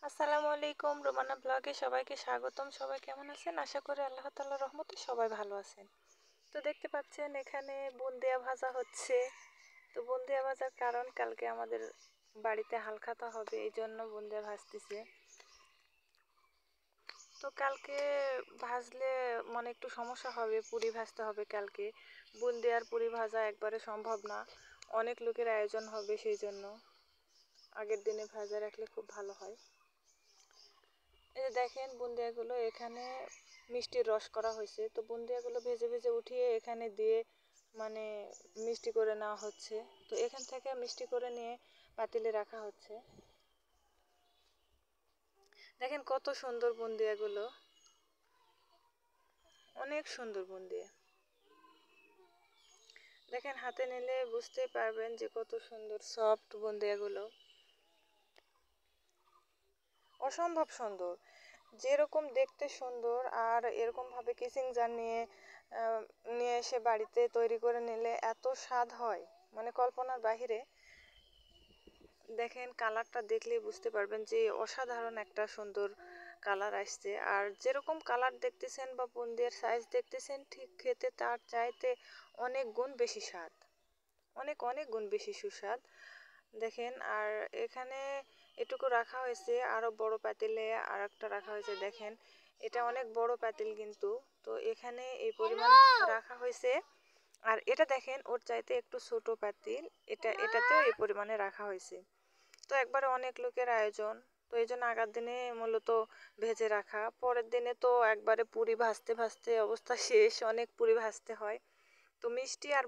আসসালামু আলাইকুম, রোমানা ব্লগে সবাইকে স্বাগতম। সবাই কেমন আছেন? আশা করি আল্লাহ তাআলার রহমতে সবাই ভালো আছেন। তো দেখতে পাচ্ছেন এখানে বুন্দিয়া ভাজা হচ্ছে। তো বুন্দিয়া ভাজার কারণ কালকে আমাদের বাড়িতে হালখাতা হবে, এই জন্য বুন্দিয়া ভাজতেছে। তো কালকে ভাজলে মানে একটু সমস্যা হবে, পুরি ভাজতে হবে কালকে। বুন্দিয়ার পুরি ভাজা একবারে সম্ভব না, অনেক লোকের আয়োজন হবে, সেই জন্য আগের দিনে ভাজা রাখলে খুব ভালো হয়। এই যে দেখেন বুন্দিয়াগুলো এখানে মিষ্টির রস করা হয়েছে। তো বুন্দিয়াগুলো ভেজে ভেজে উঠিয়ে এখানে দিয়ে মানে মিষ্টি করে নেওয়া হচ্ছে। তো এখান থেকে মিষ্টি করে নিয়ে পাতিলে রাখা হচ্ছে। দেখেন কত সুন্দর বুন্দিয়াগুলো, অনেক সুন্দর বুন্দিয়া। দেখেন হাতে নিলে বুঝতেই পারবেন যে কত সুন্দর সফট বুন্দিয়াগুলো, অসম্ভব সুন্দর। যেরকম দেখতে সুন্দর আর এরকম ভাবে কিচিং জার নিয়ে এসে বাড়িতে তৈরি করে নিলে এত স্বাদ হয়, মানে কল্পনার বাহিরে। দেখেন কালারটা দেখলেই বুঝতে পারবেন যে অসাধারণ একটা সুন্দর কালার আসছে। আর যেরকম কালার দেখতেছেন বা বুন্দিয়ার সাইজ দেখতেছেন, ঠিক খেতে তার চাইতে অনেক গুণ বেশি স্বাদ, অনেক অনেক গুণ বেশি সুস্বাদ। দেখেন আর এখানে এটুকু রাখা হয়েছে, আরো বড় পাতিলে আর একটা রাখা হয়েছে। দেখেন এটা অনেক বড় পাতিল কিন্তু, তো এখানে এই পরিমাণ রাখা হয়েছে। আর এটা দেখেন ওর চাইতে একটু ছোট পাতিল, এটাতেও এই পরিমাণে রাখা হয়েছে। তো একবারে অনেক লোকের আয়োজন, তো এই জন্য আগের দিনে মূলত ভেজে রাখা, পরের দিনে তো একবারে পুরি ভাজতে ভাজতে অবস্থা শেষ, অনেক পুরি ভাজতে হয়। তো মিষ্টি আর